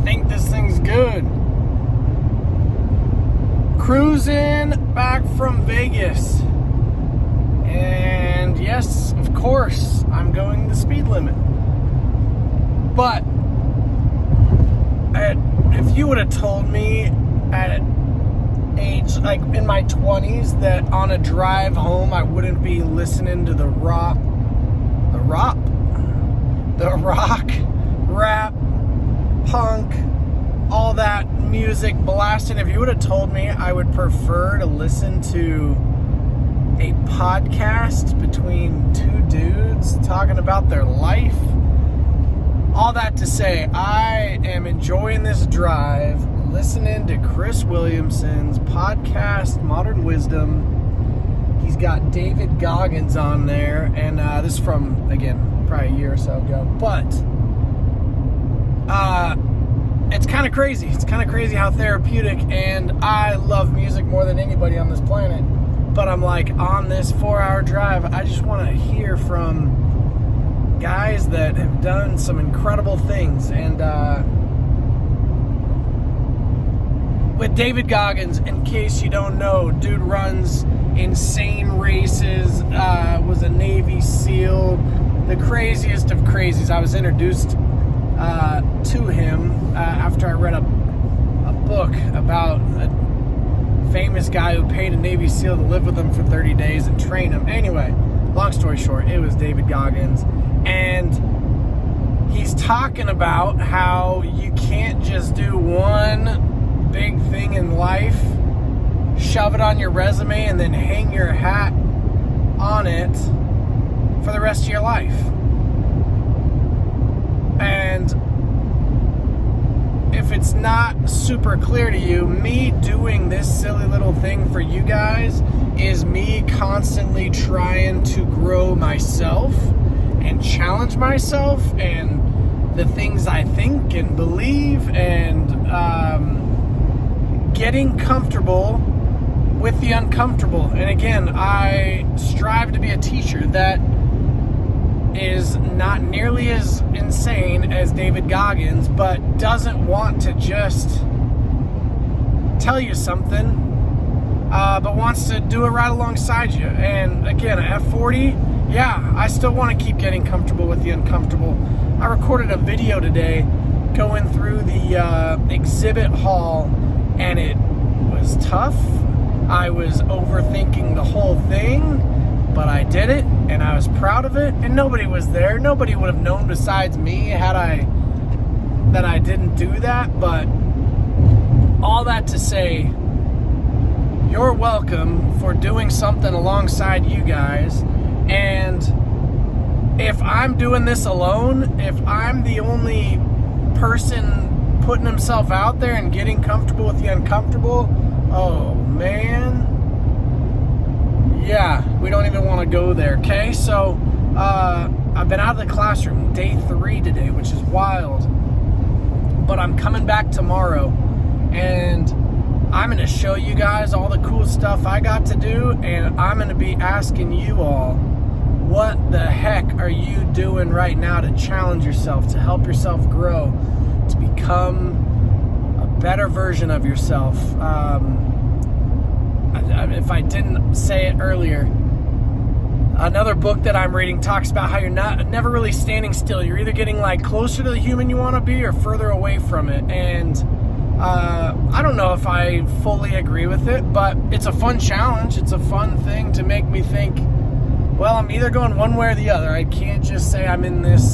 think this thing's good. Cruising back from Vegas. And yes, of course, I'm going the speed limit. But if you would have told me at age, like in my 20s, that on a drive home I wouldn't be listening to the rock, rap, punk, all that music blasting, if you would have told me I would prefer to listen to a podcast between two dudes talking about their life, all that to say, I am enjoying this drive, listening to Chris Williamson's podcast, Modern Wisdom. He's got David Goggins on there, and this is from, again, probably a year or so ago, but it's kind of crazy. It's kind of crazy how therapeutic, and I love music more than anybody on this planet. But I'm like, on this 4-hour drive, I just want to hear from guys that have done some incredible things. And with David Goggins, in case you don't know, dude runs insane races, was a Navy SEAL, the craziest of crazies. I was introduced to him after I read a book about a famous guy who paid a Navy SEAL to live with him for 30 days and train him. Anyway, long story short, it was David Goggins. And he's talking about how you can't just do one big thing in life, shove it on your resume, and then hang your hat on it for the rest of your life. And if it's not super clear to you, me doing this silly little thing for you guys is me constantly trying to grow myself and challenge myself and the things I think and believe, and getting comfortable with the uncomfortable. And again, I strive to be a teacher that is not nearly as insane as David Goggins, but doesn't want to just tell you something, but wants to do it right alongside you. And again, at 40, yeah, I still want to keep getting comfortable with the uncomfortable. I recorded a video today going through the exhibit hall, and it was tough. I was overthinking the whole thing, but I did it, and I was proud of it, and nobody was there. Nobody would have known besides me that I didn't do that. But all that to say, you're welcome for doing something alongside you guys. And if I'm doing this alone, if I'm the only person putting himself out there and getting comfortable with the uncomfortable, oh man, yeah, we don't even want to go there. Okay, so I've been out of the classroom day 3 today, which is wild, but I'm coming back tomorrow, and I'm going to show you guys all the cool stuff I got to do, and I'm going to be asking you all, what the heck are you doing right now to challenge yourself, to help yourself grow, to become a better version of yourself? If I didn't say it earlier, another book that I'm reading talks about how you're never really standing still. You're either getting like closer to the human you want to be or further away from it. And I don't know if I fully agree with it, but it's a fun challenge. It's a fun thing to make me think, well, I'm either going one way or the other. I can't just say I'm in this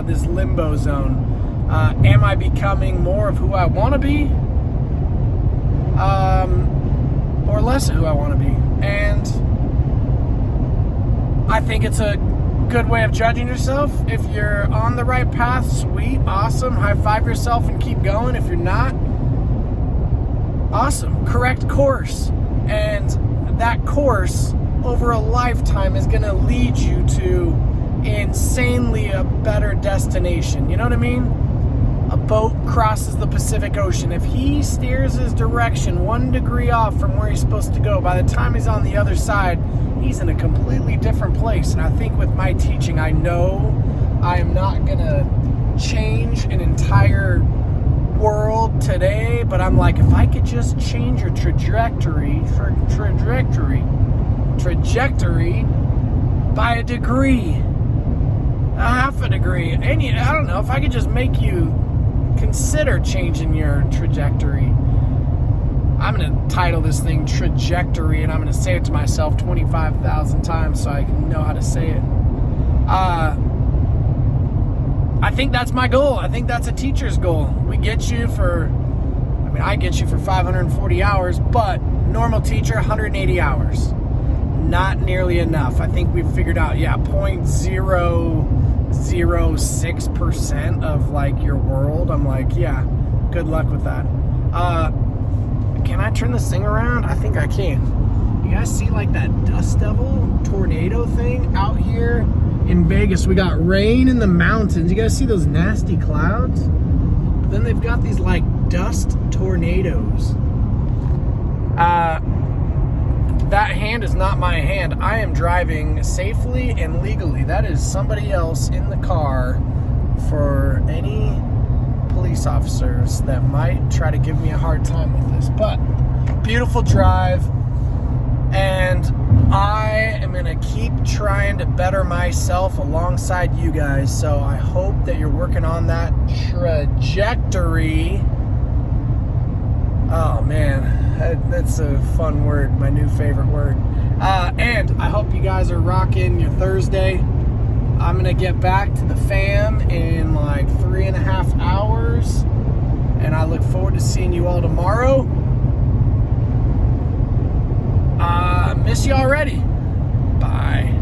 this limbo zone. Am I becoming more of who I want to be? Or less of who I want to be? And I think it's a good way of judging yourself. If you're on the right path, sweet, awesome, high five yourself and keep going. If you're not, awesome, correct course. And that course over a lifetime is going to lead you to insanely a better destination. You know what I mean? A boat crosses the Pacific Ocean. If he steers his direction 1 degree off from where he's supposed to go, by the time he's on the other side, he's in a completely different place. And I think with my teaching, I know I am not going to change an entire world today, but I'm like, if I could just change your trajectory by a degree, a half a degree, I don't know, if I could just make you consider changing your trajectory. I'm going to title this thing Trajectory, and I'm going to say it to myself 25,000 times so I can know how to say it. I think that's my goal. I think that's a teacher's goal. I get you for 540 hours, but normal teacher, 180 hours. Not nearly enough. I think we've figured out, 0.006% of like your world. I'm like, good luck with that. Can I turn this thing around? I think I can. You guys see like that dust devil tornado thing out here in Vegas? We got rain in the mountains. You guys see those nasty clouds? But then they've got these like dust tornadoes. That hand is not my hand. I am driving safely and legally. That is somebody else in the car for any police officers that might try to give me a hard time with this. But beautiful drive, and I am going to keep trying to better myself alongside you guys. So I hope that you're working on that trajectory. Oh man, that's a fun word, my new favorite word. And I hope you guys are rocking your Thursday. I'm gonna get back to the fam in like 3.5 hours, and I look forward to seeing you all tomorrow. Miss you already. Bye.